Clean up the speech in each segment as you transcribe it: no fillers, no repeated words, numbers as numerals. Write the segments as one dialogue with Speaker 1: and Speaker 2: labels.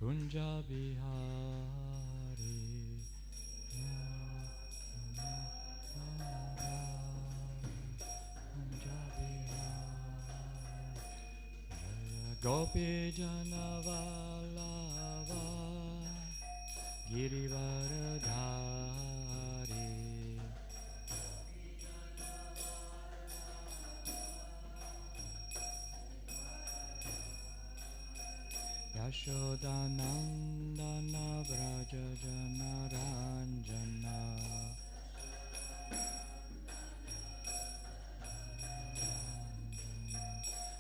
Speaker 1: Kunja Bihari Kunja Bihari Gopi Janavalava Girivaradhari Yashodanandana Vraja Janaranjana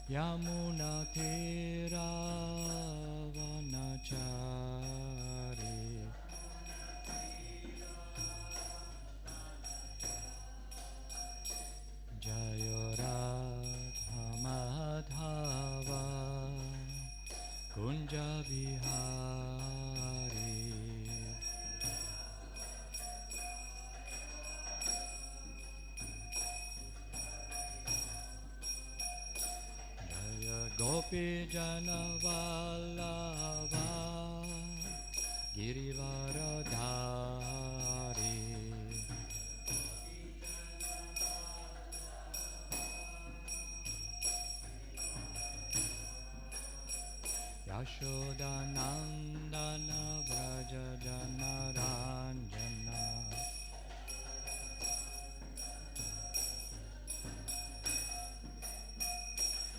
Speaker 1: Yamuna Tira Vanachari Jayoradha Madhava Kunja Bihari Jaya Gopi Janavalava Girivaradhari Yashodanandana Vraja Janaranjana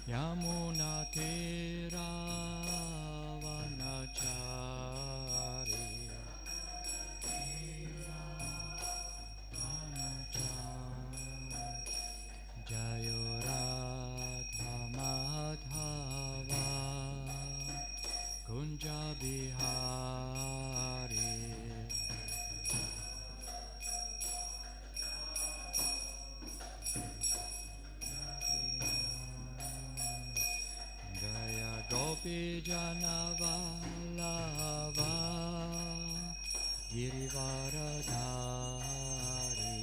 Speaker 1: Yamuna Tira Vanachari Jayoradha Madhava Kunja Bihari Jaya Gopi Janavalava Girivaradhari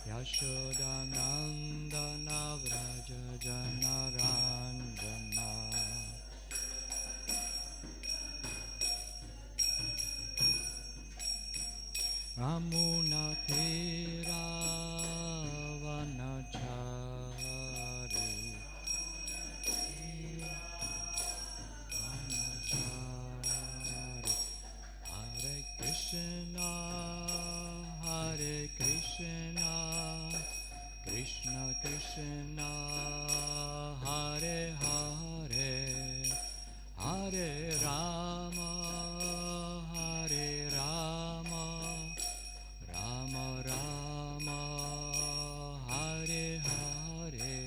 Speaker 1: Yashodanandana Vraja Janaranjana Ramuna Tira Vanachari Hare Krishna Hare Krishna Krishna Krishna Hare Hare Hare Rama Hare Rama Rama Rama Hare Hare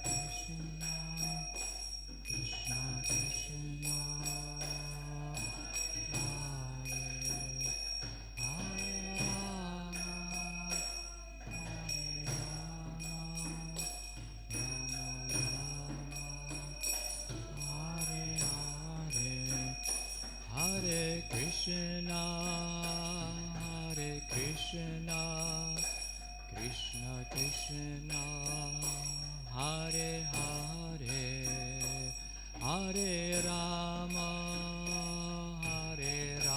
Speaker 1: Krishna Krishna Krishna Hare Krishna, Hare Krishna, Krishna Krishna, Hare Hare, Hare Rama, Hare Rama.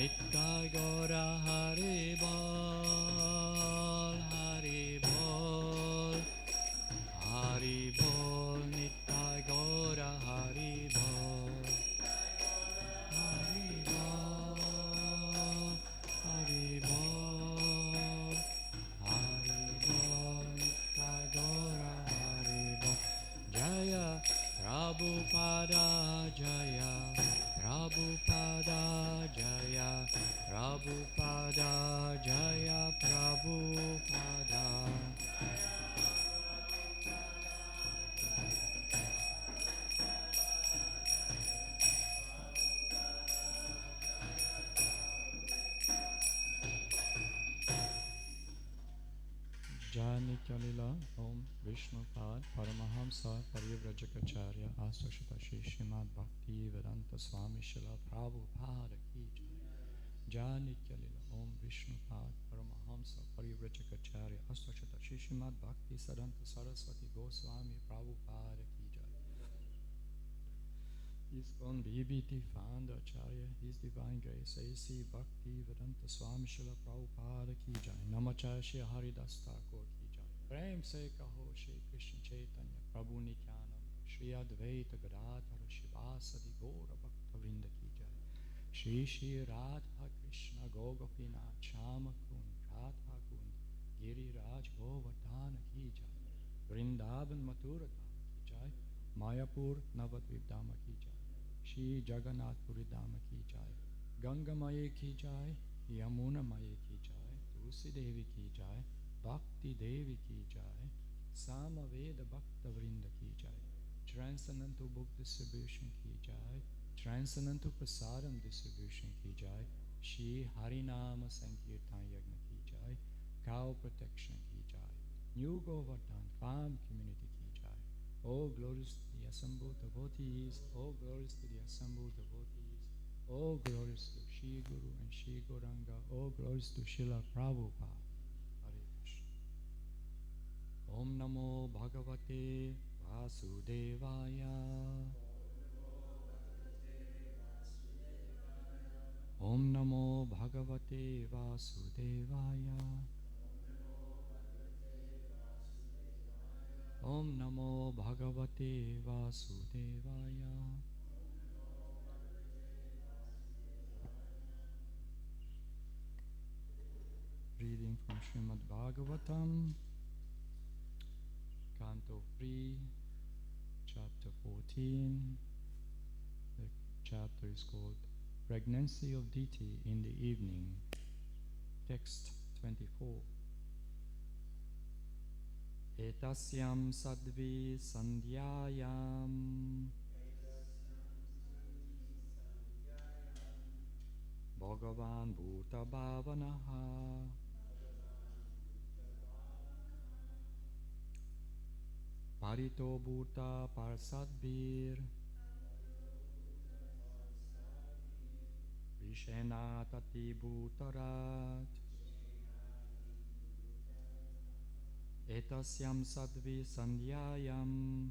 Speaker 1: Nitai Gora Hari Bol, Hari Bol, Hari Bol, Nitai Gora Hari Bol, Hari Bol, Hari Bol, Hari Bol, Nitai Gora Hari Bol. Jaya Prabhupada Jaya, Prabhupada Jaya, Prabhupada Jaya, Prabhupada. Jai Nitya-lila Om Vishnupad Paramahamsa Parivrajacharya Asashita Shri Srimad Bhakti Vedanta Swami Srila Prabhupada Ki Jai. Jai Nitya-lila Om Vishnupad Paramahamsa Parivrajacharya Asashita Shri Srimad Bhakti Vedanta Saraswati Goswami Prabhupada Ki Jai. ISKCON BBT Founder Acharya, His Divine Grace A.C. Bhakti Vedanta Swami Srila Prabhupada Ki Jai. Namacharya Shri Haridas Thakur Ki Jai. Prem Se Kaho Shri Krishna Chaitanya Prabhu Nityananda Shri Advaita Gadadhara Shivasadi Gaura Bhakta Vrinda Ki Jai. Shri Shri Radha Krishna Gogopinath Shama Kund Radha Kund Giriraj Govardhana Ki Jai. Vrindavan Mathura Dhama Ki Jai. Mayapur Navadvip Dhama Ki Jai. Shri Jagannath Puri Dhama Ki Jai. Ganga Maye Ki Jai. Yamuna Maye Ki Jai. Tulsi Devi Ki Jai. Bhakti Devi Ki Jai. Samaveda Bhakta Vrinda Ki Jai. Transcendental Book Distribution Ki Jai. Transcendental Prasadam Distribution Ki Jai. Shri Harinama Sankirtan Yagna Ki Jai. Cow Protection Ki Jai. New Govardhan Farm Community Ki Jai. All glories to the assembled devotees, all glories to the assembled devotees, all glories to Shri Guru and Shri Gauranga, all glories to Srila Prabhupada. Hare Krishna. Om Namo Bhagavate Vasudevaya. Om Namo Bhagavate Vasudevaya. Om Namo Bhagavate Vasudevaya. Reading from Srimad Bhagavatam, Canto 3, Chapter 14. The chapter is called Pregnancy of Deity in the Evening. Text 24. Etasyam sadvi sandhyayam Bhagavan bhuta bhavanaha Parito bhuta parsadbhir Vishena tati bhutarat Etasyam sadvi sandhyayam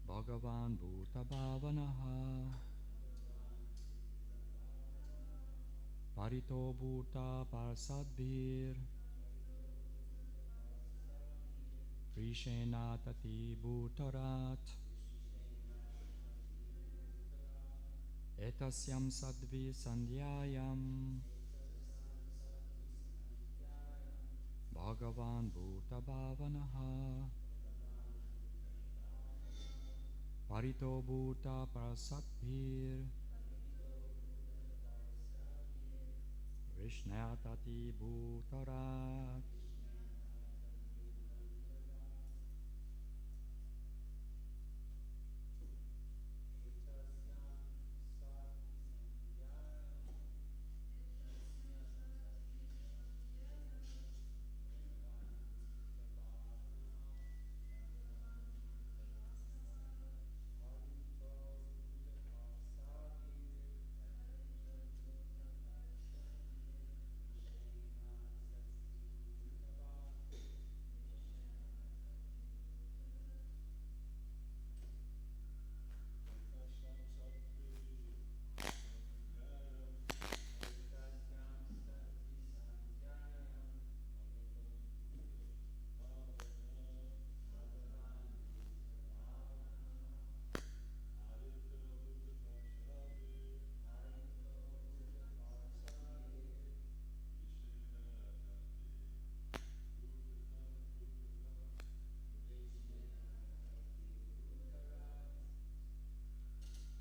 Speaker 1: Bhagavan bhuta bhavanaha Parito bhuta parsadbhir Vishena tati bhutarat Etasyam sadvi sandhyayam Bhagavan bhuta bhavanaha Parito bhuta parasatbhir Vishnatati bhutarat.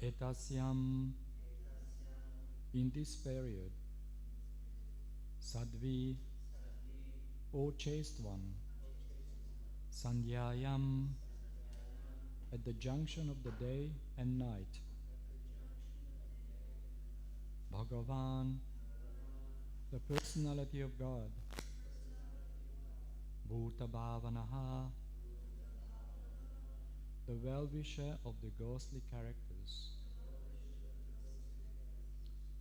Speaker 1: Etasyam, in this period, Sadvi, O chaste one, Sandhyayam, at the junction of the day and night, Bhagavan, the personality of God, Bhuta Bhavanaha, the well-wisher of the ghostly characters,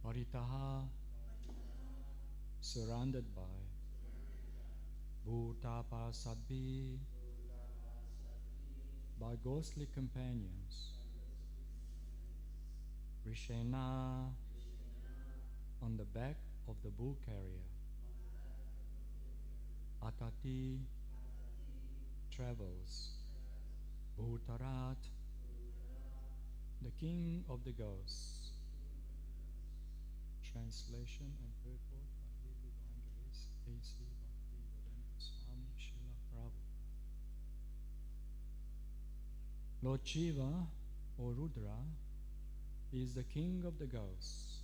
Speaker 1: Paritaha, surrounded by, Bhutapa Sadbi, by ghostly companions, Rishena, on the back of the bull carrier, Atati, travels, Bhutarat, the king of the ghosts. Translation and purport by His Divine Grace, A.C. Bhaktivedanta Swami Srila Prabhupada. Lord Shiva, or Rudra, is the king of the ghosts.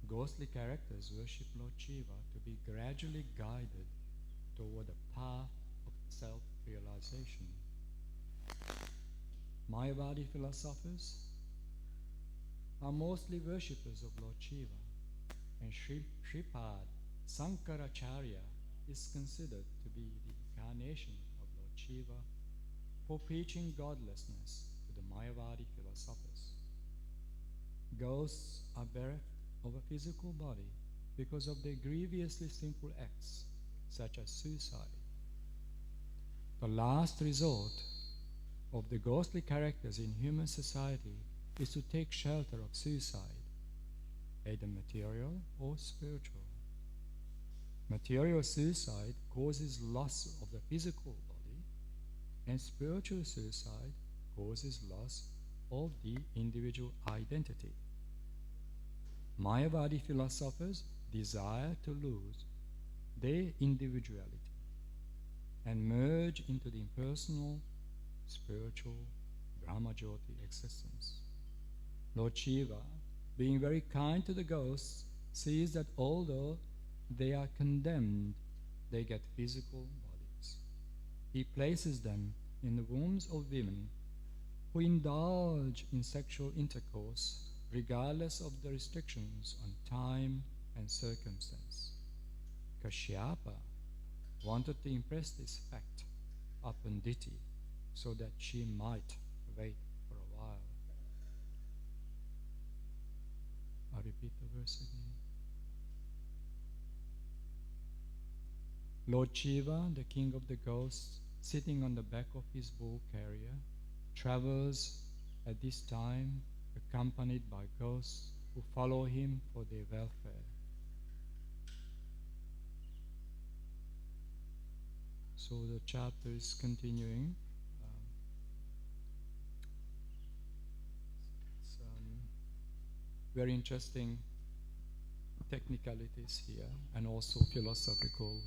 Speaker 1: Ghostly characters worship Lord Shiva to be gradually guided toward the path of self-realization. Mayavadi philosophers are mostly worshippers of Lord Shiva, and Shripad Sankaracharya is considered to be the incarnation of Lord Shiva for preaching godlessness to the Mayavadi philosophers. Ghosts are bereft of a physical body because of their grievously sinful acts, such as suicide. The last resort of the ghostly characters in human society is to take shelter of suicide, either material or spiritual. Material suicide causes loss of the physical body, and spiritual suicide causes loss of the individual identity. Mayavadi philosophers desire to lose their individuality and merge into the impersonal, spiritual Brahmajyoti existence. Lord Shiva, being very kind to the ghosts, sees that although they are condemned, they get physical bodies. He places them in the wombs of women who indulge in sexual intercourse regardless of the restrictions on time and circumstance. Kashyapa wanted to impress this fact upon Diti so that she might wait for a while. I repeat the verse again. Lord Shiva, the king of the ghosts, sitting on the back of his bull carrier, travels at this time accompanied by ghosts who follow him for their welfare. So the chapter is continuing. It's very interesting technicalities here and also philosophical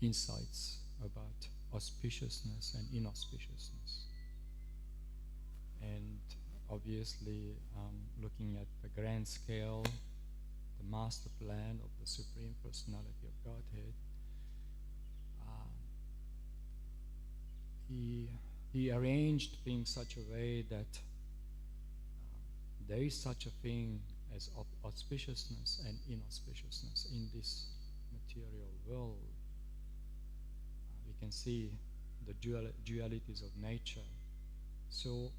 Speaker 1: insights about auspiciousness and inauspiciousness. And obviously looking at the grand scale, the master plan of the Supreme Personality of Godhead, he arranged things such a way that there is such a thing as auspiciousness and inauspiciousness in this material world. We can see the dualities of nature. So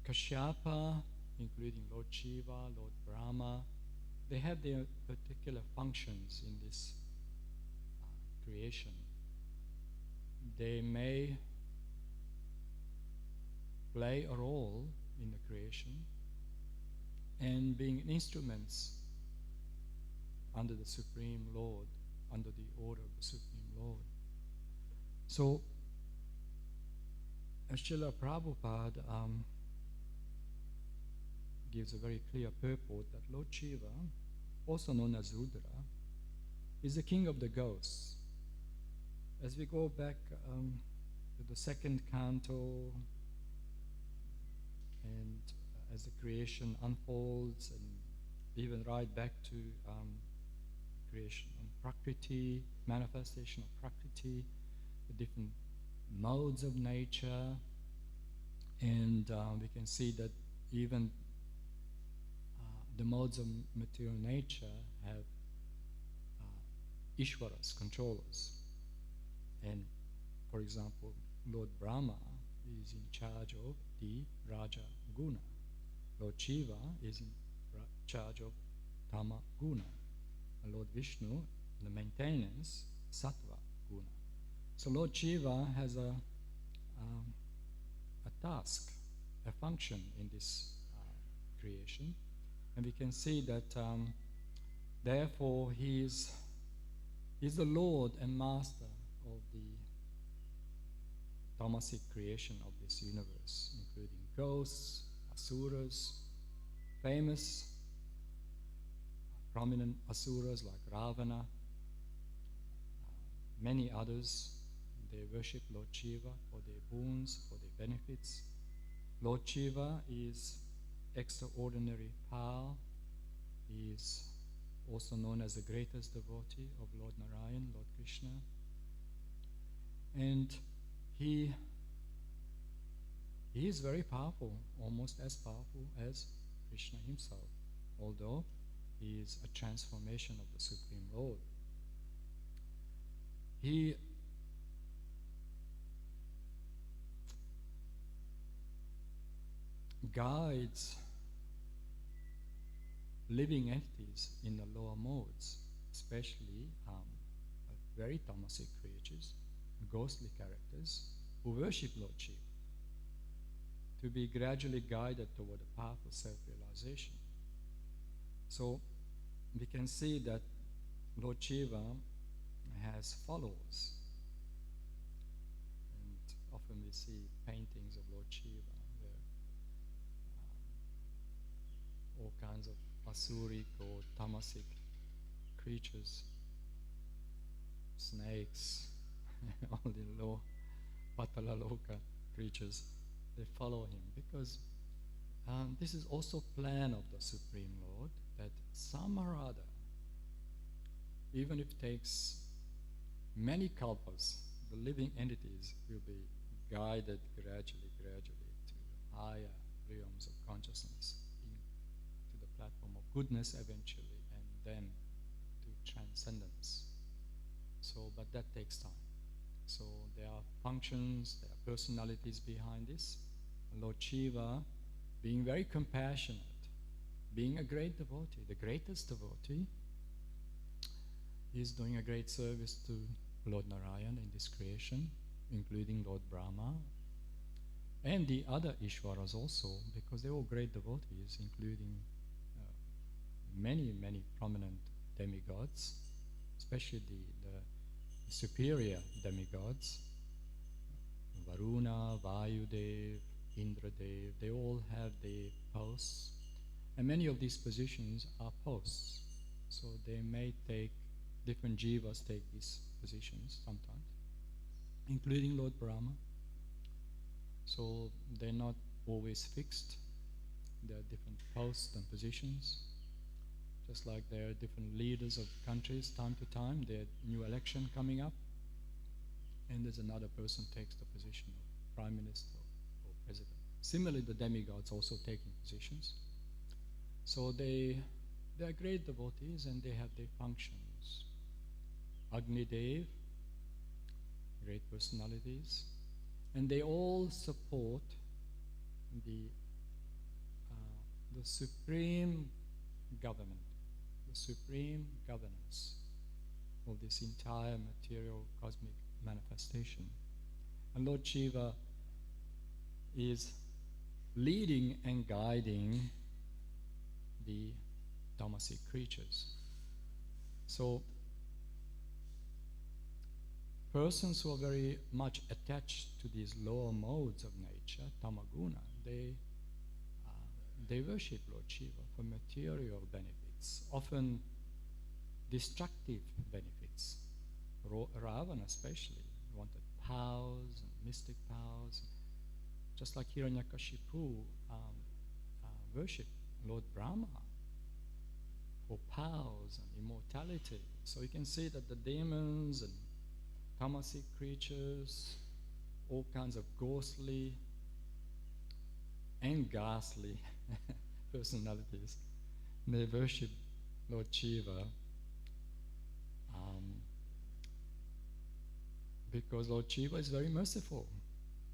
Speaker 1: Kashyapa, including Lord Shiva, Lord Brahma, they have their particular functions in this creation. They may play a role in the creation and being instruments under the Supreme Lord, under the order of the Supreme Lord. So, Srila Prabhupada gives a very clear purport that Lord Shiva, also known as Rudra, is the king of the ghosts. As we go back to the second canto, and as the creation unfolds, and even right back to creation of Prakriti, manifestation of Prakriti, the different modes of nature, and we can see that even the modes of material nature have Ishwaras, controllers. And for example, Lord Brahma is in charge of the Raja Guna. Lord Shiva is in charge of Tama Guna. And Lord Vishnu, the maintenance, Sattva Guna. So Lord Shiva has a task, a function in this creation. And we can see that therefore he is the Lord and Master of the tamasic creation of this universe, including ghosts, asuras, famous, prominent asuras like Ravana, many others. They worship Lord Shiva for their boons, for their benefits. Lord Shiva is extraordinary power. He is also known as the greatest devotee of Lord Narayan, Lord Krishna. And he is very powerful, almost as powerful as Krishna himself, although he is a transformation of the Supreme Lord. He guides living entities in the lower modes, especially very tamasic creatures, ghostly characters who worship Lord Shiva, to be gradually guided toward a path of self-realization. So we can see that Lord Shiva has followers, and often we see paintings of Lord Shiva where all kinds of asuric or tamasic creatures, snakes, all the low patalaloka creatures, they follow him, because this is also plan of the Supreme Lord, that some or other, even if it takes many kalpas, the living entities will be guided gradually to higher realms of consciousness, to the platform of goodness eventually, and then to transcendence. So, but that takes time. So there are functions, there are personalities behind this. Lord Shiva, being very compassionate, being a great devotee, the greatest devotee, is doing a great service to Lord Narayan in this creation, including Lord Brahma, and the other Ishwaras also, because they're all great devotees, including many prominent demigods, especially the superior demigods, Varuna, Vayudev, Indradev. They all have their posts, and many of these positions are posts. So they may take, different jivas take these positions sometimes, including Lord Brahma. So they're not always fixed. There are different posts and positions. Just like there are different leaders of countries, time to time, there's new election coming up, and there's another person takes the position of Prime Minister or President. Similarly, the demigods also taking positions. So they are great devotees, and they have their functions. Agni Dev, great personalities, and they all support the supreme government, the supreme governance of this entire material cosmic manifestation. And Lord Shiva is leading and guiding the tamasic creatures. So persons who are very much attached to these lower modes of nature, tamaguna, they worship Lord Shiva for material benefits, often destructive benefits. Ravana especially wanted powers, and mystic powers. Just like Hiranyakashipu worship Lord Brahma for powers and immortality. So you can see that the demons and tamasic creatures, all kinds of ghostly and ghastly personalities, they worship Lord Shiva because Lord Shiva is very merciful,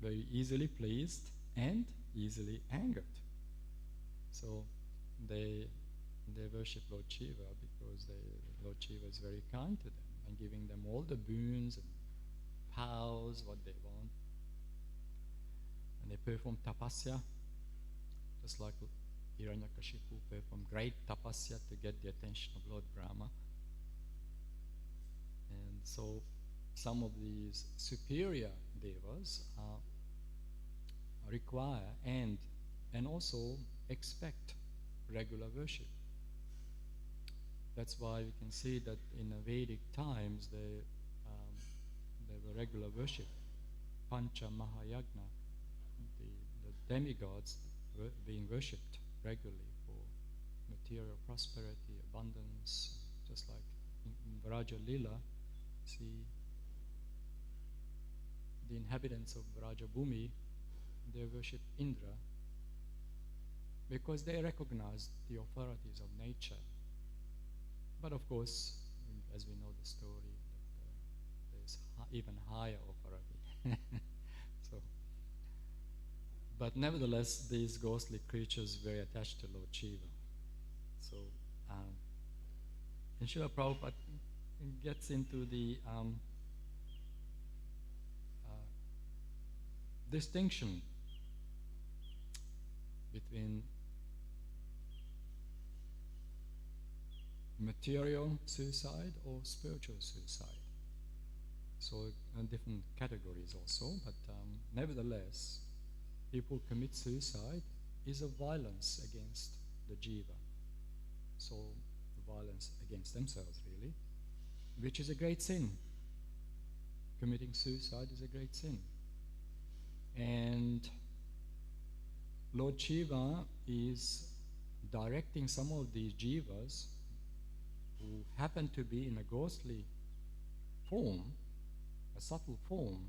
Speaker 1: very easily pleased and easily angered. So they worship Lord Shiva because Lord Shiva is very kind to them and giving them all the boons and powers, what they want. And they perform tapasya, just like Hiranyakashipu performed great tapasya to get the attention of Lord Brahma. And so some of these superior devas require and also expect regular worship. That's why we can see that in the Vedic times there were regular worship. Pancha Mahayagna, the demigods were being worshipped regularly for material prosperity, abundance, just like in Vraja Lila. See, the inhabitants of Vraja Bhumi, they worship Indra because they recognize the authorities of nature. But of course, as we know the story, that there's even higher authority. So, but nevertheless, these ghostly creatures were attached to Lord Shiva. So, and Srila Prabhupada gets into the distinction between material suicide or spiritual suicide. So different categories also, but nevertheless, people commit suicide is a violence against the jiva. So violence against themselves really, which is a great sin. Committing suicide is a great sin. And Lord Shiva is directing some of these jivas who happen to be in a ghostly form, a subtle form,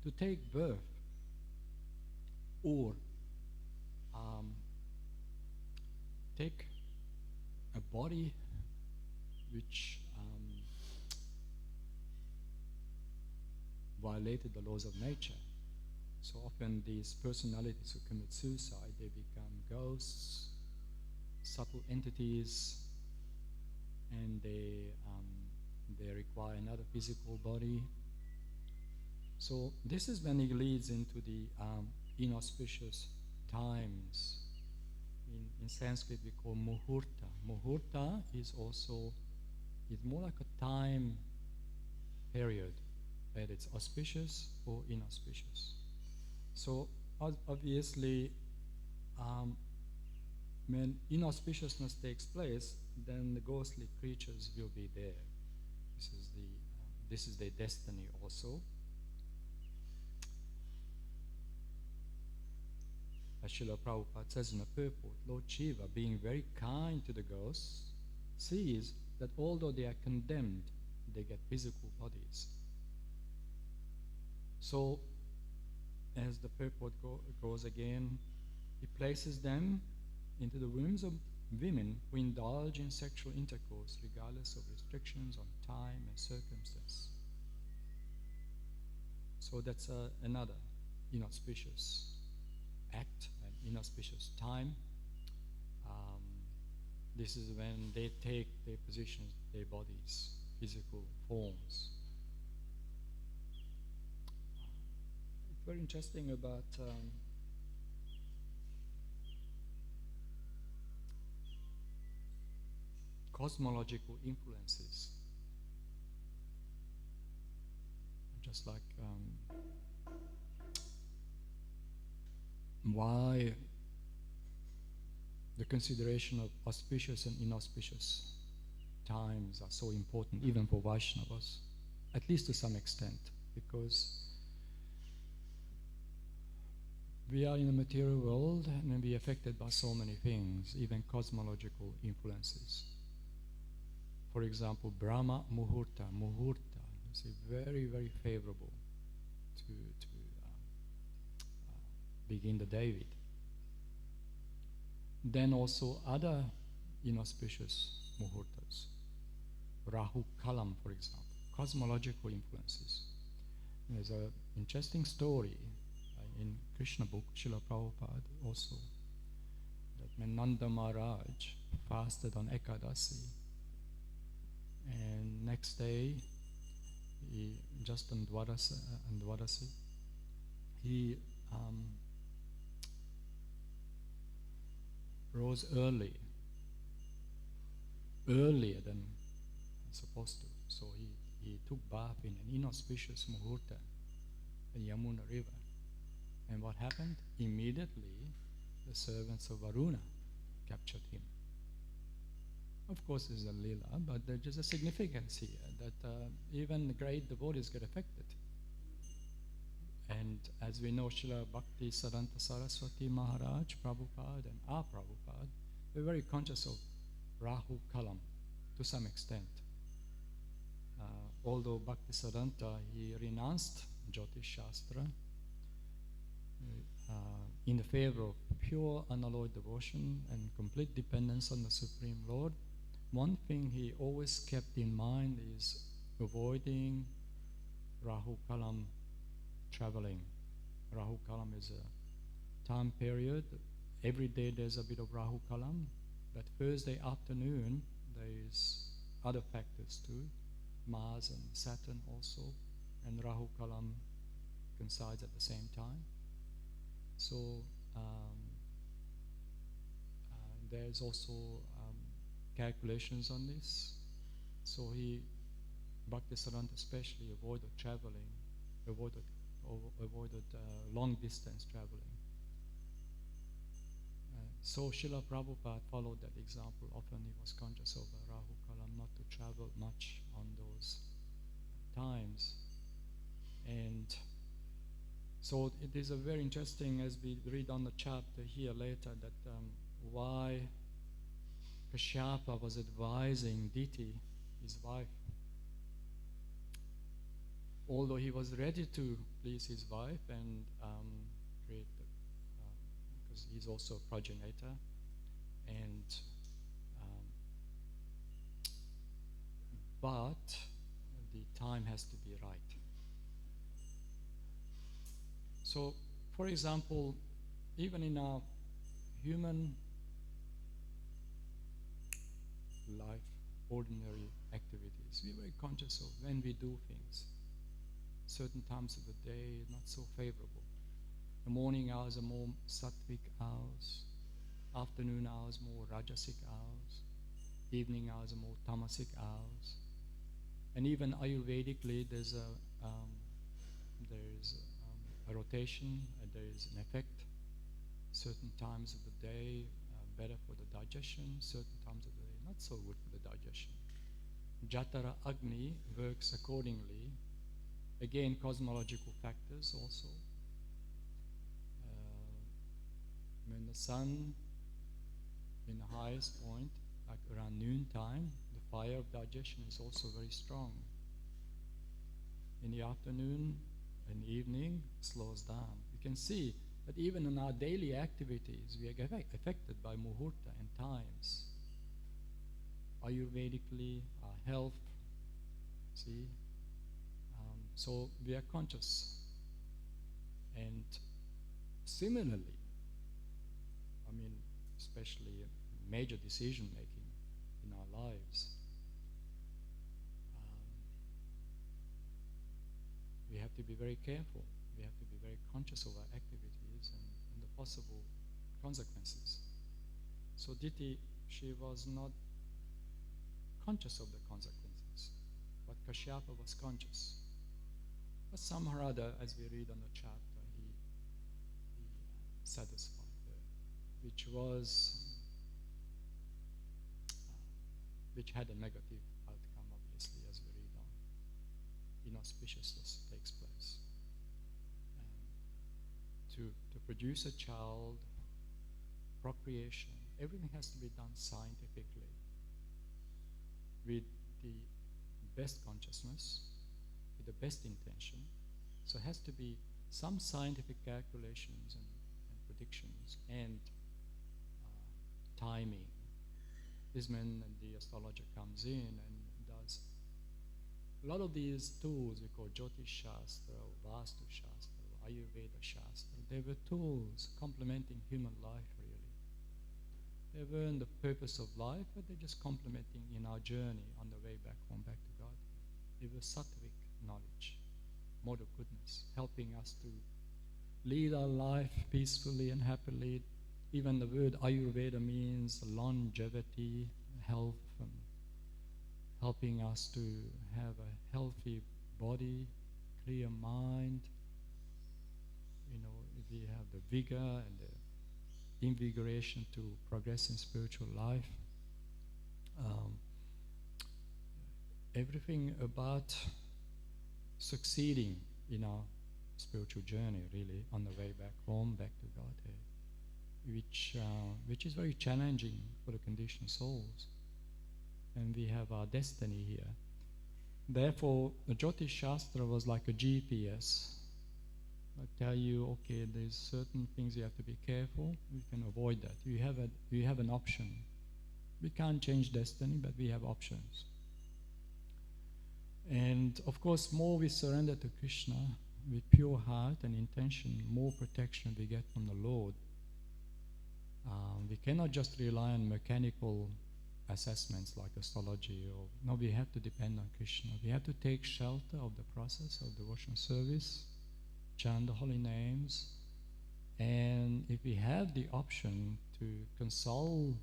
Speaker 1: to take birth or take a body which violated the laws of nature. So often these personalities who commit suicide, they become ghosts, subtle entities, and they require another physical body. So this is when it leads into the inauspicious times. In Sanskrit we call muhurta. Muhurta is more like a time period, whether it's auspicious or inauspicious. So obviously, when inauspiciousness takes place, then the ghostly creatures will be there. This is their destiny also. As Srila Prabhupada says in the purport, Lord Shiva, being very kind to the ghosts, sees that although they are condemned, they get physical bodies. So, as the purport goes again, he places them into the wombs of women who indulge in sexual intercourse regardless of restrictions on time and circumstance. So that's another inauspicious act, an inauspicious time. This is when they take their positions, their bodies, physical forms. It's very interesting about cosmological influences. Just like why the consideration of auspicious and inauspicious times are so important even for Vaishnavas, at least to some extent, because we are in a material world and we are affected by so many things, even cosmological influences. For example, Brahma Muhurta. Muhurta is very, very favorable to begin the day with. Then also other inauspicious muhurtas. Rahu Kalam, for example, cosmological influences. There's an interesting story in Krishna book, Srila Prabhupada also, that when Nanda Maharaj fasted on Ekadasi, and next day, just on Dwadasi, he rose earlier than supposed to. So he took bath in an inauspicious muhurta in Yamuna river. And what happened? Immediately, the servants of Varuna captured him. Of course, it's a lila, but there's just a significance here that even great devotees get affected. And as we know, Srila Bhakti Siddhanta Saraswati Maharaj, Prabhupada, and our Prabhupada, we're very conscious of Rahu Kalam to some extent. Although Bhakti Siddhanta, he renounced Jyotish Sastra in favor of pure unalloyed devotion and complete dependence on the Supreme Lord, one thing he always kept in mind is avoiding Rahu Kalam traveling. Rahu Kalam is a time period. Every day there's a bit of Rahu Kalam, but Thursday afternoon there is other factors too, Mars and Saturn also, and Rahu Kalam coincides at the same time. So there's also calculations on this. So Bhaktisiddhanta especially avoided traveling, avoided long distance traveling. So Srila Prabhupada followed that example. Often he was conscious of Rahu Kalam, not to travel much on those times. And so it is a very interesting, as we read on the chapter here later, that why Kashyapa was advising Diti, his wife, although he was ready to please his wife and create, because he's also a progenitor, and but the time has to be right. So, for example, even in our human life, ordinary activities, we're very conscious of when we do things. Certain times of the day not so favorable. The morning hours are more sattvic hours, afternoon hours more rajasic hours, evening hours are more tamasic hours. And even Ayurvedically, there's a rotation, there is an effect. Certain times of the day better for the digestion, certain times of the day not so good for the digestion. Jatara Agni works accordingly. Again, cosmological factors also. When the sun in the highest point, like around noontime, the fire of digestion is also very strong. In the afternoon and evening, slows down. You can see that even in our daily activities, we are affected by muhurta and times. Ayurvedically, our health, see? So we are conscious. And similarly, especially major decision making in our lives, we have to be very careful. We have to be very conscious of our activities and the possible consequences. So Diti, she was not conscious of the consequences, but Kashyapa was conscious. But somehow or other, as we read on the chapter, he satisfied her, which had a negative outcome, obviously, as we read on. inauspiciousness takes place. To produce a child, procreation, everything has to be done scientifically with the best consciousness, with the best intention. So it has to be some scientific calculations and predictions and timing. This man, the astrologer, comes in and does a lot of these tools we call Jyotish Shastra, or Vastu Shastra, or Ayurveda Shastra. They were tools complementing human life, really. They weren't the purpose of life, but they're just complementing in our journey on the way back home, back to God. They were sattvic knowledge, mode of goodness, helping us to lead our life peacefully and happily. Even the word Ayurveda means longevity, health, and helping us to have a healthy body, clear mind. We have the vigor and the invigoration to progress in spiritual life. Everything about succeeding in our spiritual journey, really, on the way back home, back to Godhead, which is very challenging for the conditioned souls. And we have our destiny here. Therefore, the Jyotish Shastra was like a GPS. I tell you, okay, there's certain things you have to be careful. You can avoid that. You have an option. We can't change destiny, but we have options. And of course, more we surrender to Krishna with pure heart and intention, more protection we get from the Lord. We cannot just rely on mechanical assessments like astrology. No, we have to depend on Krishna. We have to take shelter of the process of devotional service, chant the holy names, and if we have the option to consult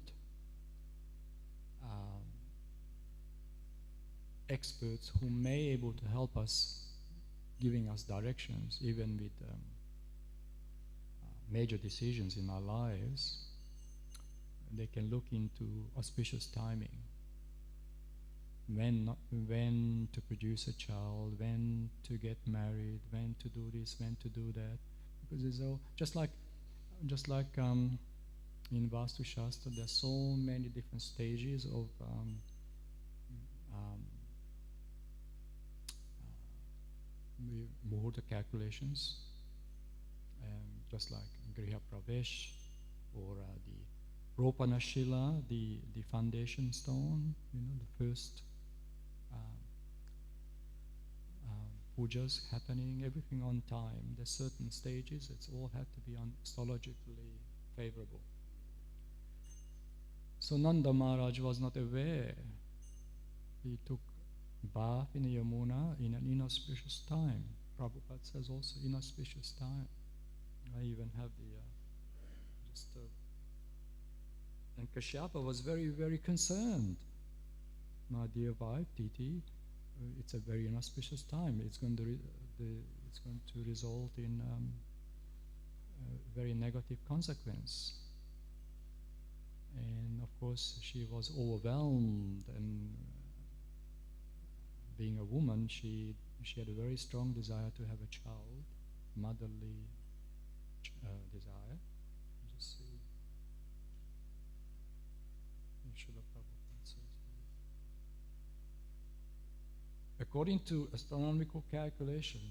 Speaker 1: experts who may able to help us, giving us directions, even with major decisions in our lives, they can look into auspicious timing. When to produce a child, when to get married, when to do this, when to do that. Because it's all just like in Vastu Shastra, there are so many different stages of muhurta calculations, just like Griha Pravesh or the Ropana Shila, the foundation stone, the first pujas happening, everything on time. There's certain stages, it's all had to be astrologically favorable. So Nanda Maharaj was not aware. He took bath in the Yamuna in an inauspicious time. Prabhupada says also inauspicious time. I even have and Kashyapa was very, very concerned. My dear wife, Titi, it's a very inauspicious time. It's going to result in a very negative consequence. And of course, she was overwhelmed, and being a woman, she had a very strong desire to have a child, motherly desire. Just see. Srila Prabhupada says here. According to astronomical calculation,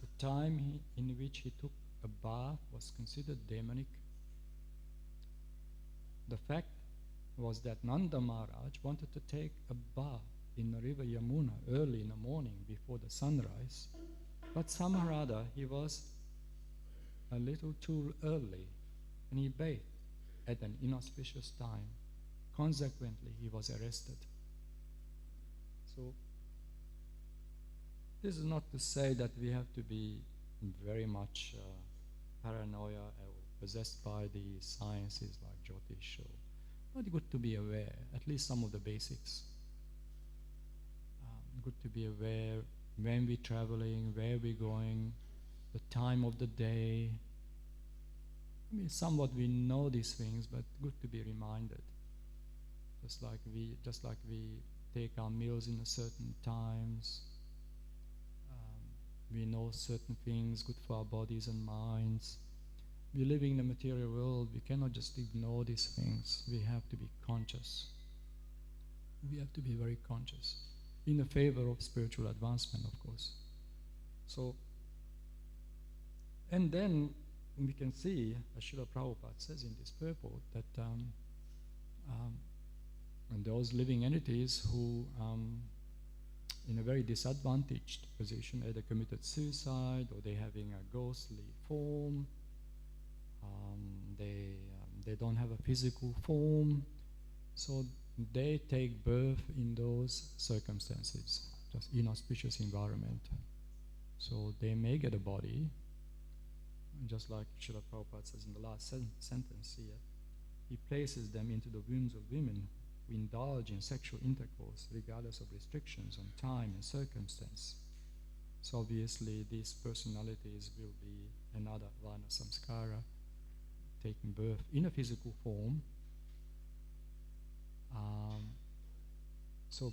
Speaker 1: the time in which he took a bath was considered demonic. The fact was that Nanda Maharaj wanted to take a bath in the river Yamuna early in the morning before the sunrise, but somehow or other he was a little too early and he bathed at an inauspicious time. Consequently, he was arrested. So, this is not to say that we have to be very much paranoia or possessed by the sciences like Jyotish, but good to be aware, at least some of the basics. Good to be aware when we're traveling, where we're going, the time of the day. I mean, somewhat we know these things, but good to be reminded. Just like we take our meals in a certain times. We know certain things good for our bodies and minds. We're living in the material world. We cannot just ignore these things. We have to be conscious. We have to be very conscious in the favor of spiritual advancement, of course. So, and then we can see, as Srila Prabhupada says in this purport, that and those living entities who in a very disadvantaged position, either committed suicide or they're having a ghostly form, they don't have a physical form, so they take birth in those circumstances, just inauspicious environment. So they may get a body, just like Srila Prabhupada says in the last sentence here, he places them into the wombs of women who indulge in sexual intercourse regardless of restrictions on time and circumstance. So obviously these personalities will be another Varna Samskara, taking birth in a physical form. So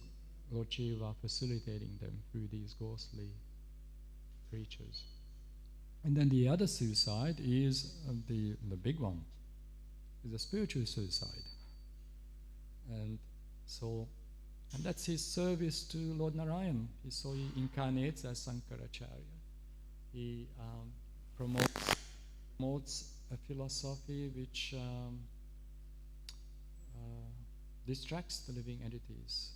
Speaker 1: Lord Shiva facilitating them through these ghostly creatures. And then the other suicide is the big one, is the spiritual suicide. And that's his service to Lord Narayan. So he incarnates as Sankaracharya. He promotes a philosophy which distracts the living entities.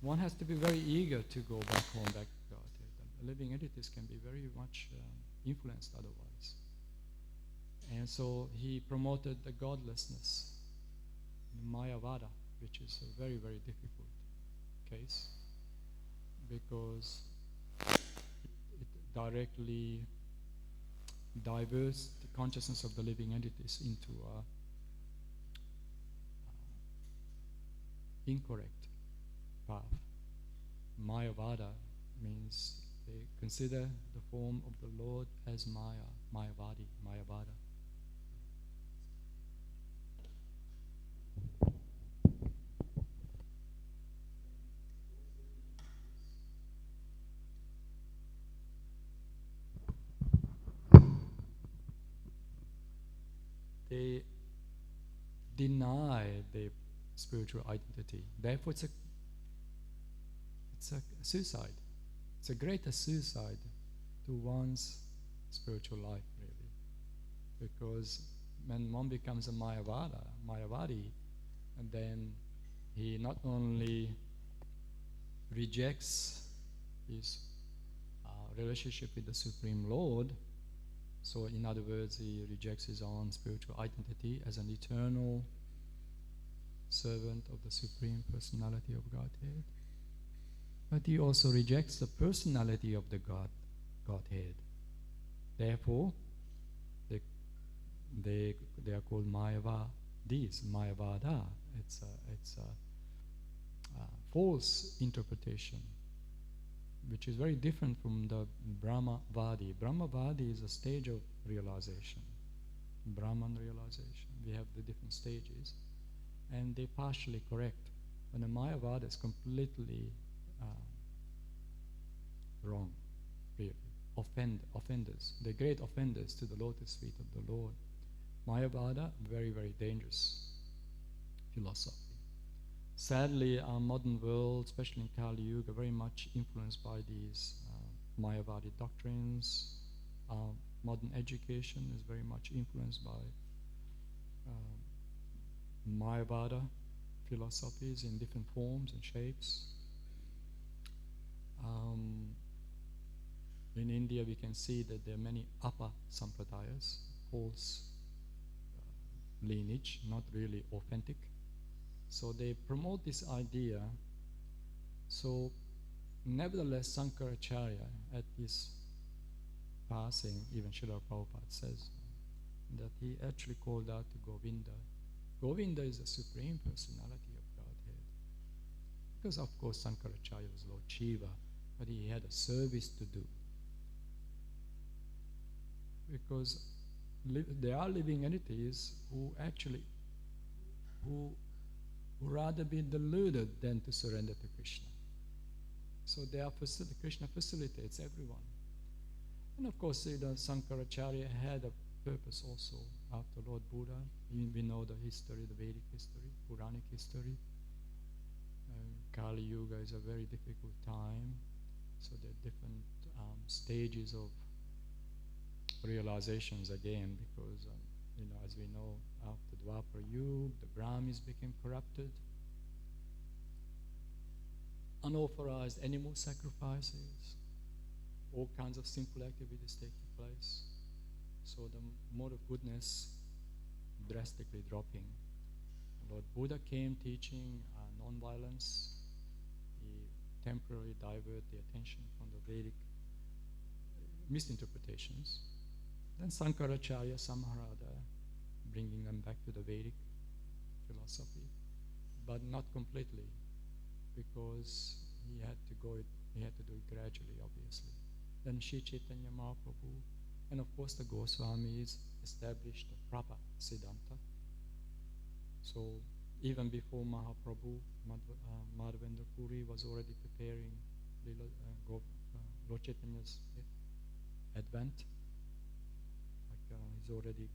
Speaker 1: One has to be very eager to go back home, back to Godhead. And living entities can be very much influenced otherwise. And so he promoted the godlessness, Mayavada, which is a very, very difficult case because it directly diverts the consciousness of the living entities into incorrect path. Mayavada means they consider the form of the Lord as Maya, Mayavadi, Mayavada. They deny their spiritual identity. Therefore, it's a suicide. It's a greater suicide to one's spiritual life, really. Because when one becomes a Mayavadi, and then he not only rejects his relationship with the Supreme Lord, so in other words, he rejects his own spiritual identity as an eternal servant of the Supreme Personality of Godhead. But he also rejects the personality of the Godhead. Therefore, they are called Mayavadis, Mayavada. It's a false interpretation, which is very different from the Brahmavadi. Brahmavadi is a stage of realization, Brahman realization. We have the different stages, and they're partially correct. And the Mayavada is completely wrong, really. Offenders. They're great offenders to the lotus feet of the Lord. Mayavada, very, very dangerous philosophy. Sadly, our modern world, especially in Kali Yuga, are very much influenced by these Mayavadi doctrines. Our modern education is very much influenced by Mayavada philosophies in different forms and shapes. In India, we can see that there are many Apa Sampradayas, false lineage, not really authentic. So they promote this idea. So nevertheless, Sankaracharya, at his passing, even Srila Prabhupada says that he actually called out to Govinda. Govinda is the Supreme Personality of Godhead. Because of course Sankaracharya was Lord Shiva, but he had a service to do. Because there are living entities who rather be deluded than to surrender to Krishna. So Krishna facilitates everyone. And of course, Sankaracharya had a purpose also after Lord Buddha. We know the history, the Vedic history, Puranic history. Kali Yuga is a very difficult time. So there are different stages of realizations again, because as we know, after Dwapara Yuga, the Brahmins became corrupted. Unauthorized animal sacrifices, all kinds of sinful activities taking place. So the mode of goodness drastically dropping. Lord Buddha came teaching non-violence. He temporarily diverted the attention from the Vedic misinterpretations. Then Sankaracharya Samharada, bringing them back to the Vedic philosophy, but not completely, because he had to do it gradually, obviously. Then Sri Chaitanya Mahaprabhu, and of course the Goswamis established the proper Siddhanta. So even before Mahaprabhu, Madhavendra Puri was already preparing Lord Chaitanya's advent. He's already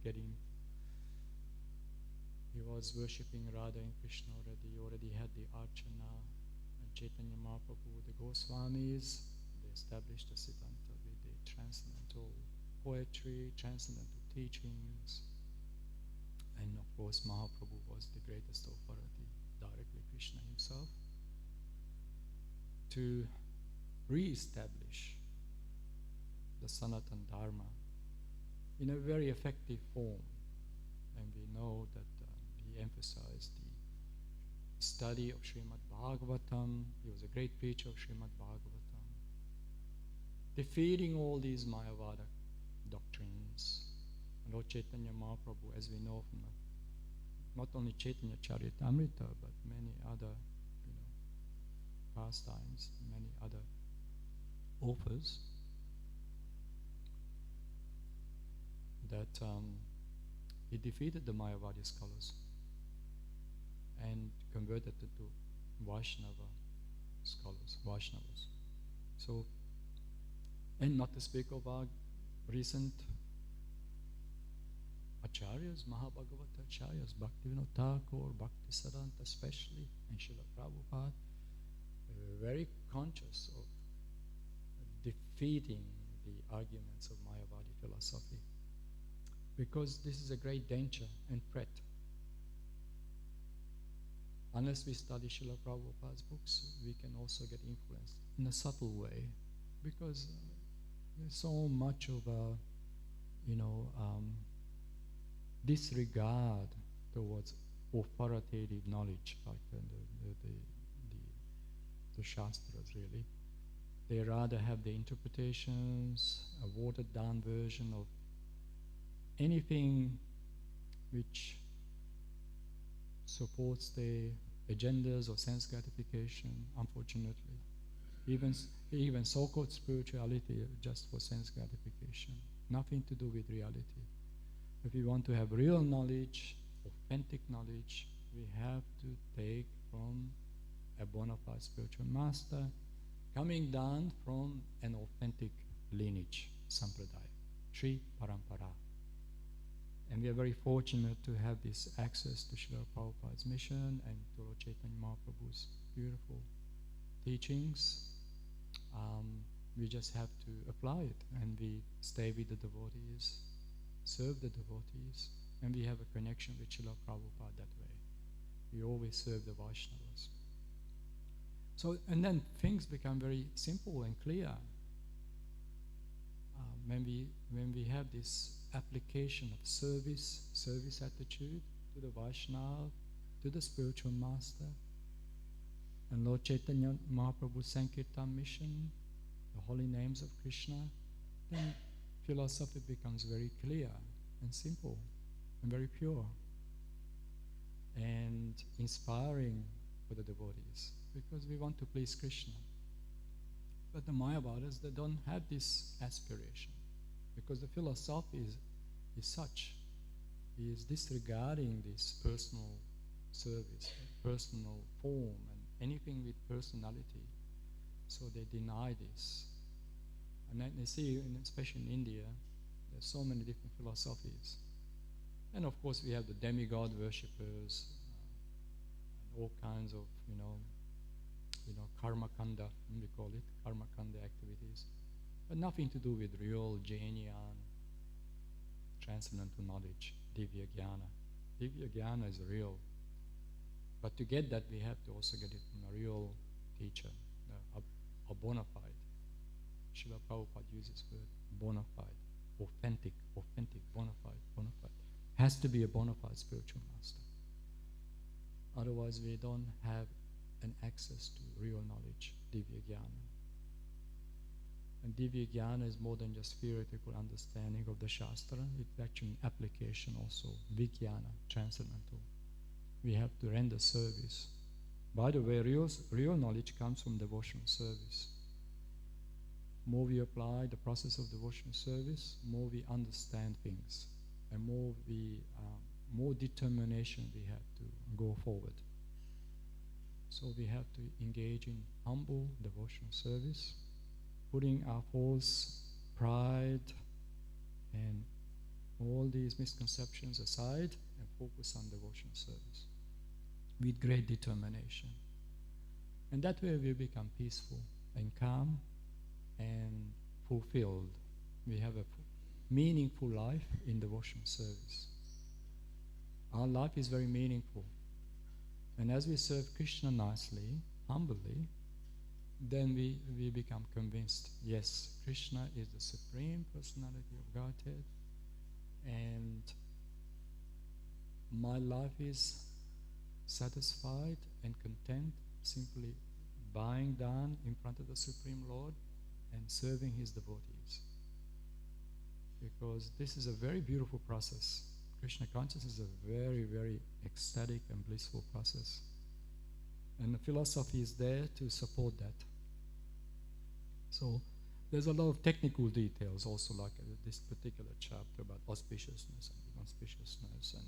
Speaker 1: he was worshipping Radha and Krishna already. He already had the Archana. And Chaitanya Mahaprabhu, the Goswamis, they established a Siddhanta with the transcendental poetry, transcendental teachings. And of course, Mahaprabhu was the greatest authority, directly Krishna himself, to re-establish the Sanatana Dharma in a very effective form. And we know that he emphasized the study of Srimad Bhagavatam. He was a great preacher of Srimad Bhagavatam, defeating all these Mayavada doctrines. And Lord Chaitanya Mahaprabhu, as we know from not only Chaitanya Charitamrita, but many other pastimes, many other authors, that he defeated the Mayavadi scholars and converted it to Vaishnava scholars, Vaishnavas. So, and not to speak of our recent Acharyas, Mahabhagavata Acharyas, Bhaktivinoda Thakur, Bhaktisiddhanta especially, and Srila Prabhupada, very conscious of defeating the arguments of Mayavadi philosophy. Because this is a great danger and threat. Unless we study Srila Prabhupada's books, we can also get influenced in a subtle way, because there's so much of a, disregard towards authoritative knowledge, like the Shastras really. They rather have the interpretations, a watered down version of anything which supports their agendas or sense gratification, unfortunately. Even so-called spirituality just for sense gratification, nothing to do with reality. If we want to have real knowledge, authentic knowledge, we have to take from a bona fide spiritual master, coming down from an authentic lineage, sampradaya, Sri Parampara. And we are very fortunate to have this access to Srila Prabhupada's mission and to Lord Chaitanya Mahaprabhu's beautiful teachings. We just have to apply it, and we stay with the devotees, serve the devotees, and we have a connection with Srila Prabhupada that way. We always serve the Vaishnavas. So, and then things become very simple and clear. When we have this application of service attitude to the Vaishnava, to the spiritual master, and Lord Chaitanya Mahaprabhu's Sankirtan mission, the holy names of Krishna, then philosophy becomes very clear and simple and very pure and inspiring for the devotees, because we want to please Krishna. But the Mayavadas, they don't have this aspiration, because the philosophy is such. He is disregarding this personal service, personal form, and anything with personality. So they deny this. And then they see, especially in India, there's so many different philosophies. And of course we have the demigod worshippers, and all kinds of, karma kanda, we call it, karma kanda activities. But nothing to do with real, genuine, transcendental knowledge, divya jnana. Divya jnana is real. But to get that, we have to also get it from a real teacher, a bona fide. Srila Prabhupada uses the word bona fide, authentic, bona fide. Has to be a bona fide spiritual master. Otherwise, we don't have an access to real knowledge, divya jnana. And divya jnana is more than just theoretical understanding of the Shastra. It's actually an application also, vijnana, transcendental. We have to render service. By the way, real knowledge comes from devotional service. More we apply the process of devotional service, more we understand things, and more determination we have to go forward. So we have to engage in humble devotional service, putting our false pride and all these misconceptions aside and focus on devotional service with great determination. And that way we become peaceful and calm and fulfilled. We have a meaningful life in devotional service. Our life is very meaningful. And as we serve Krishna nicely, humbly, then we become convinced, yes, Krishna is the Supreme Personality of Godhead, and my life is satisfied and content simply bowing down in front of the Supreme Lord and serving His devotees. Because this is a very beautiful process. Krishna consciousness is a very, very ecstatic and blissful process. And the philosophy is there to support that. So there's a lot of technical details also, like this particular chapter about auspiciousness and inauspiciousness and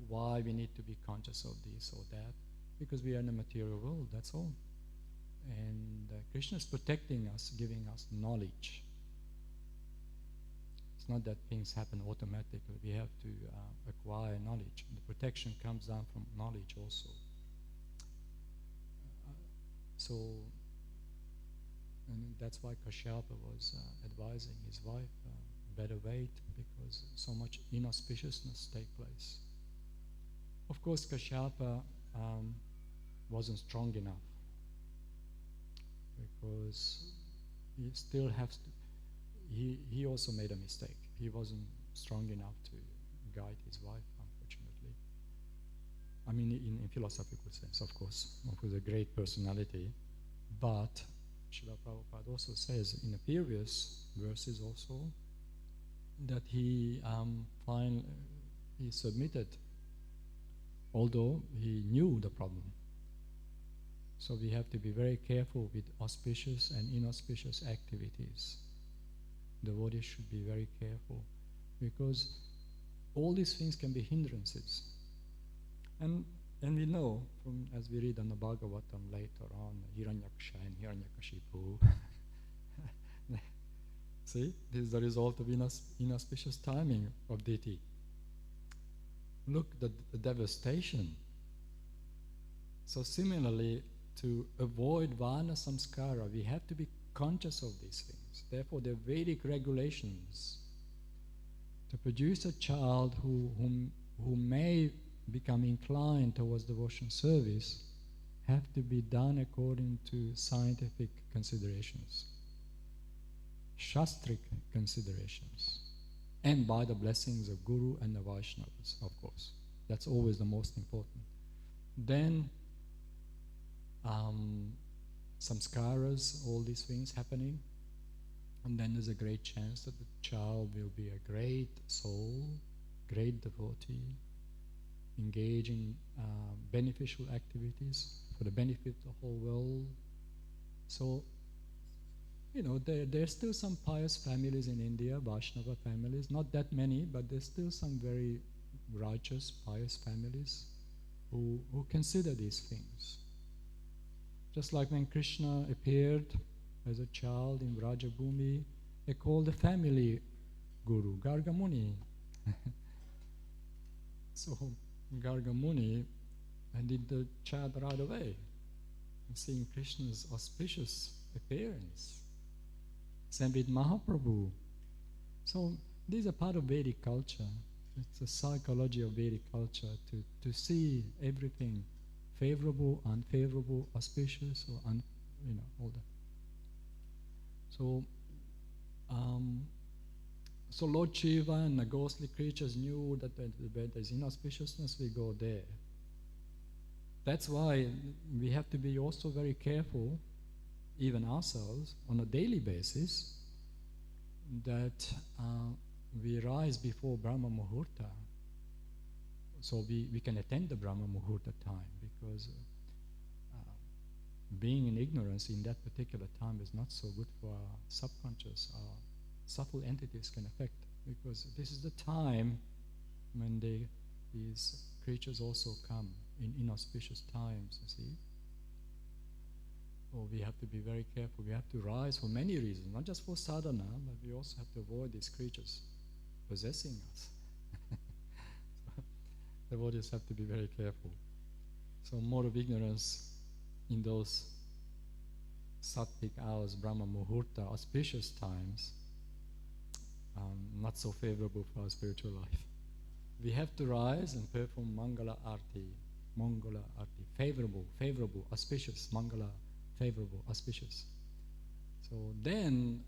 Speaker 1: why we need to be conscious of this or that, because we are in a material world, that's all. And Krishna is protecting us, giving us knowledge. It's not that things happen automatically. We have to acquire knowledge. The protection comes down from knowledge also. And that's why Kashyapa was advising his wife, better wait, because so much inauspiciousness take place. Of course, Kashyapa wasn't strong enough, because he still has to. He also made a mistake. He wasn't strong enough to guide his wife, unfortunately. I mean, in philosophical sense, of course, a great personality, but Srila Prabhupada also says in the previous verses also that he submitted, although he knew the problem. So we have to be very careful with auspicious and inauspicious activities. Devotees should be very careful, because all these things can be hindrances. And we know, from as we read on the Bhagavatam later on, Hiranyaksha and Hiranyakashipu. See, this is the result of inauspicious timing of deity. Look, the devastation. So similarly, to avoid Vana Samskara, we have to be conscious of these things. Therefore, the Vedic regulations to produce a child who may become inclined towards devotional service have to be done according to scientific considerations, Shastric considerations, and by the blessings of Guru and the Vaishnavas, of course. That's always the most important. Then samskaras, all these things happening, and then there's a great chance that the child will be a great soul, great devotee, engage in beneficial activities for the benefit of the whole world. So, there's still some pious families in India, Vaishnava families, not that many, but there's still some very righteous, pious families who consider these things. Just like when Krishna appeared as a child in Vrajabhumi, they called the family guru, Garga Muni. So Garga Muni did the chant right away, seeing Krishna's auspicious appearance. Same with Mahaprabhu. So these are part of Vedic culture. It's the psychology of Vedic culture to see everything favorable, unfavorable, auspicious, or all that. So Lord Shiva and the ghostly creatures knew that where there's inauspiciousness, we go there. That's why we have to be also very careful, even ourselves, on a daily basis, that we rise before Brahma Muhurta, so we can attend the Brahma Muhurta time, because being in ignorance in that particular time is not so good for our subconscious. Our subtle entities can affect, because this is the time when these creatures also come in inauspicious times, you see. Oh, we have to be very careful. We have to rise for many reasons, not just for sadhana, but we also have to avoid these creatures possessing us. So, the devotees have to be very careful. So more of ignorance in those sattvic hours, Brahma Muhurta, auspicious times, not so favorable for our spiritual life. We have to rise and perform Mangala Arti, favorable, auspicious, Mangala, favorable, auspicious. So then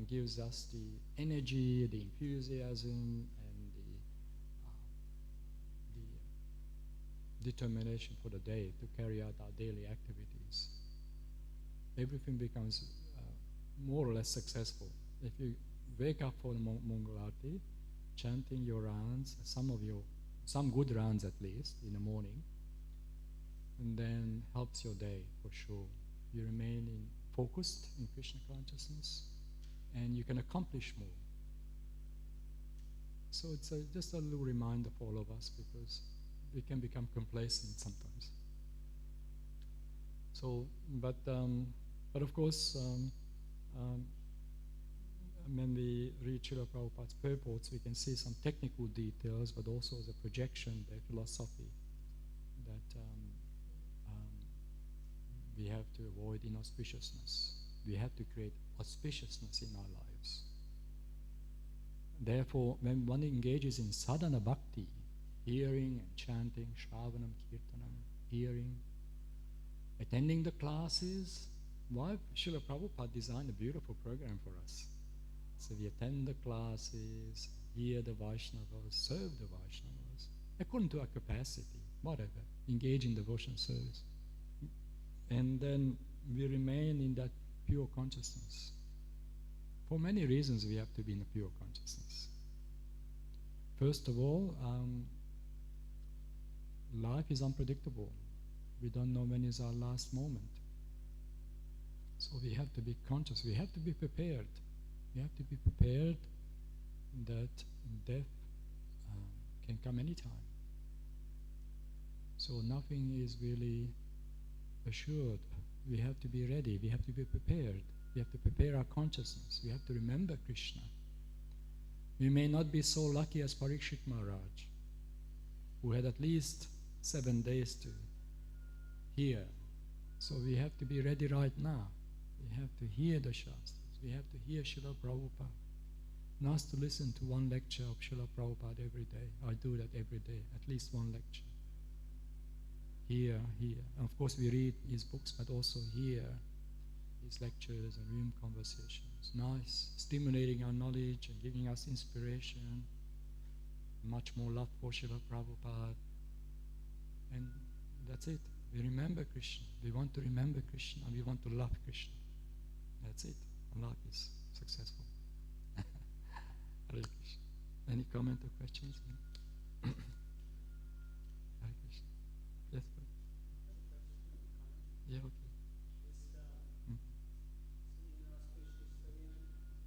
Speaker 1: gives us the energy, the enthusiasm, and the determination for the day to carry out our daily activities. Everything becomes more or less successful. If you wake up for the Mongol Arti, chanting your rounds, some good rounds at least in the morning, and then helps your day for sure. You remain focused in Krishna consciousness, and you can accomplish more. So it's just a little reminder for all of us, because we can become complacent sometimes. So, but of course, when we read Srila Prabhupada's purports, we can see some technical details, but also the projection, the philosophy, that we have to avoid inauspiciousness. We have to create auspiciousness in our lives. Therefore, when one engages in sadhana bhakti, hearing and chanting, shravanam, kirtanam, hearing, attending the classes, why Srila Prabhupada designed a beautiful program for us. So we attend the classes, hear the Vaishnavas, serve the Vaishnavas, according to our capacity, whatever, engage in devotion service. And then we remain in that pure consciousness. For many reasons we have to be in a pure consciousness. First of all, life is unpredictable. We don't know when is our last moment. So we have to be conscious, we have to be prepared. We have to be prepared that death can come anytime. So nothing is really assured. We have to be ready, we have to be prepared. We have to prepare our consciousness. We have to remember Krishna. We may not be so lucky as Parikshit Maharaj, who had at least 7 days to hear. So we have to be ready right now. We have to hear the Shastras. We have to hear Srila Prabhupada. Not to listen to one lecture of Srila Prabhupada every day. I do that every day, at least one lecture. Hear. And of course we read his books, but also hear his lectures and room conversations. Nice, stimulating our knowledge and giving us inspiration. Much more love for Srila Prabhupada. And that's it. We remember Krishna. We want to remember Krishna. We want to love Krishna. That's it. And life is successful. Hare Krishna. Any comment or questions? Hare Krishna. Yes, sir. Yeah, okay.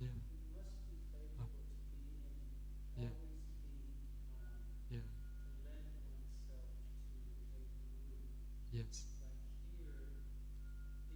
Speaker 1: Yeah. Yeah. Yeah.
Speaker 2: To lend oneself to a guru.
Speaker 1: Yes.
Speaker 2: Like here, it is very clear that the guru is the one who is the one who is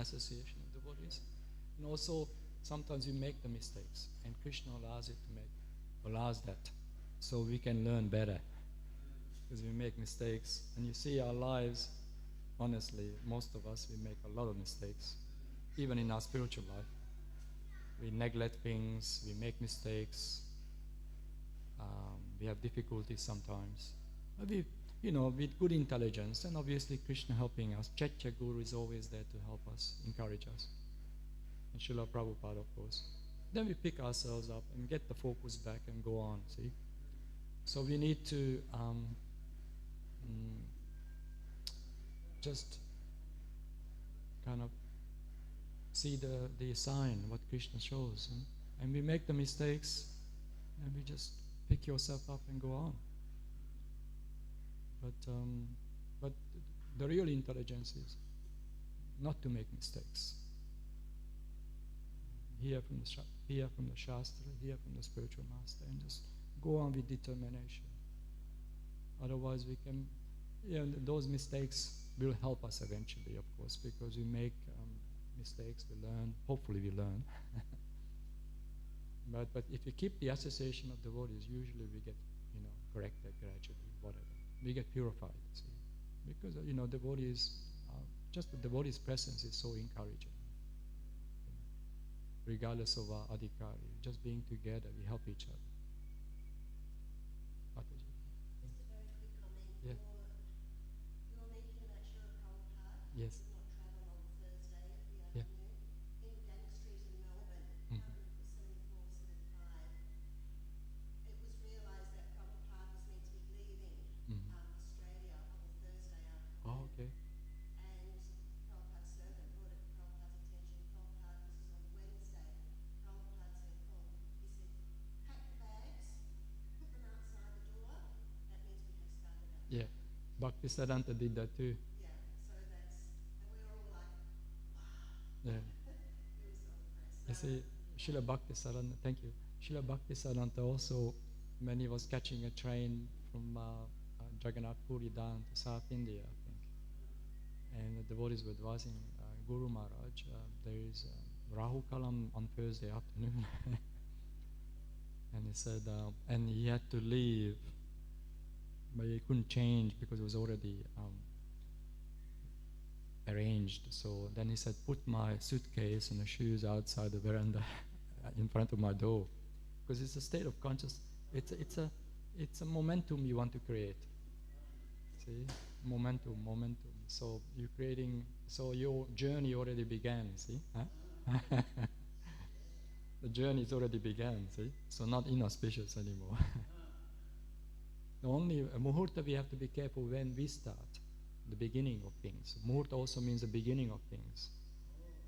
Speaker 1: association of devotees. And also, sometimes we make the mistakes, and Krishna allows that, so we can learn better. Because we make mistakes, and you see our lives, honestly, most of us, we make a lot of mistakes, even in our spiritual life. We neglect things, we make mistakes, we have difficulties sometimes. But with good intelligence, and obviously Krishna helping us. Chaitya Guru is always there to help us, encourage us. And Srila Prabhupada, of course. Then we pick ourselves up and get the focus back and go on, see? So we need to just kind of see the sign, what Krishna shows. And we make the mistakes, and we just pick yourself up and go on. But the real intelligence is not to make mistakes. Hear from the Shastra, hear from the spiritual master, and just go on with determination. Otherwise we can, those mistakes will help us eventually, of course, because we make mistakes, we learn, hopefully we learn. But if we keep the association of devotees, usually we get, corrected gradually, whatever. We get purified, see. Because, devotees, just the devotee's presence is so encouraging. Regardless of our adhikari, just being together, we help each other.
Speaker 2: Just a very quick comment.
Speaker 1: Yeah.
Speaker 2: You're mentioning about Srila Prabhupada.
Speaker 1: Yes.
Speaker 2: Did not travel on Thursday at the
Speaker 1: Yeah.
Speaker 2: afternoon. In Gang Street in Melbourne,
Speaker 1: Mm-hmm.
Speaker 2: 74, 75, it was realised that Prabhupada was meant to be leaving
Speaker 1: Mm-hmm.
Speaker 2: Australia on the Thursday afternoon.
Speaker 1: Oh, okay.
Speaker 2: And Prabhupada's servant brought it to Prabhupada's attention. Prabhupada, this is on Wednesday. Prabhupada said, he said, pack the bags, put them outside the door. That means we have started our
Speaker 1: Yeah. Bhaktisiddhanta did that too.
Speaker 2: Yeah, so that's, and we were all like, wow.
Speaker 1: Yeah.
Speaker 2: We were so impressed.
Speaker 1: You see, Srila Bhaktisiddhanta, thank you. Srila Bhaktisiddhanta also, when he was catching a train from Jagannath Puri down to South India, I think, and the devotees were advising Guru Maharaj, there is Rahu Kalam on Thursday afternoon. And he said, and he had to leave, but he couldn't change because it was already arranged. So then he said, put my suitcase and the shoes outside the veranda in front of my door, because it's a state of consciousness. It's a momentum you want to create. See, momentum. So you're creating. So your journey already began. See, huh? The journey's already began. See, so not inauspicious anymore. The only muhurta we have to be careful when we start, the beginning of things. Muhurta also means the beginning of things.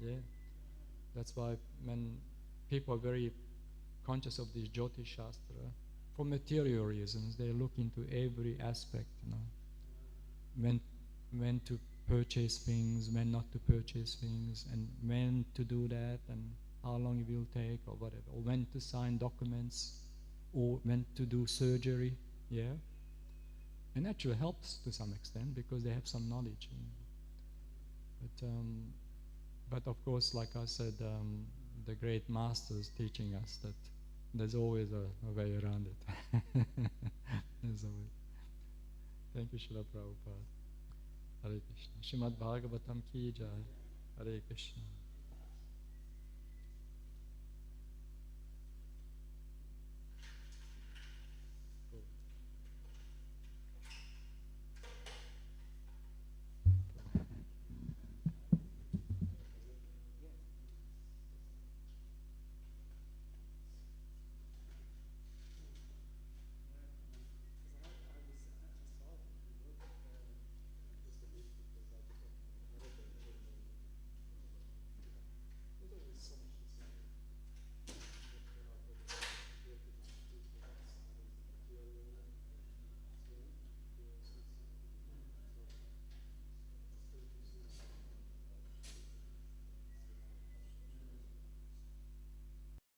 Speaker 1: Yeah, that's why when people are very conscious of this Jyotish Shastra, for material reasons, they look into every aspect. When to purchase things, when not to purchase things, and when to do that, and how long it will take, or whatever, or when to sign documents, or when to do surgery. Yeah, and actually helps to some extent because they have some knowledge. But of course, like I said, the great masters teaching us that there's always a way around it. There's a way. Thank you, Srila Prabhupada. Hare Krishna. Srimad Bhagavatam ki jai. Hare Krishna.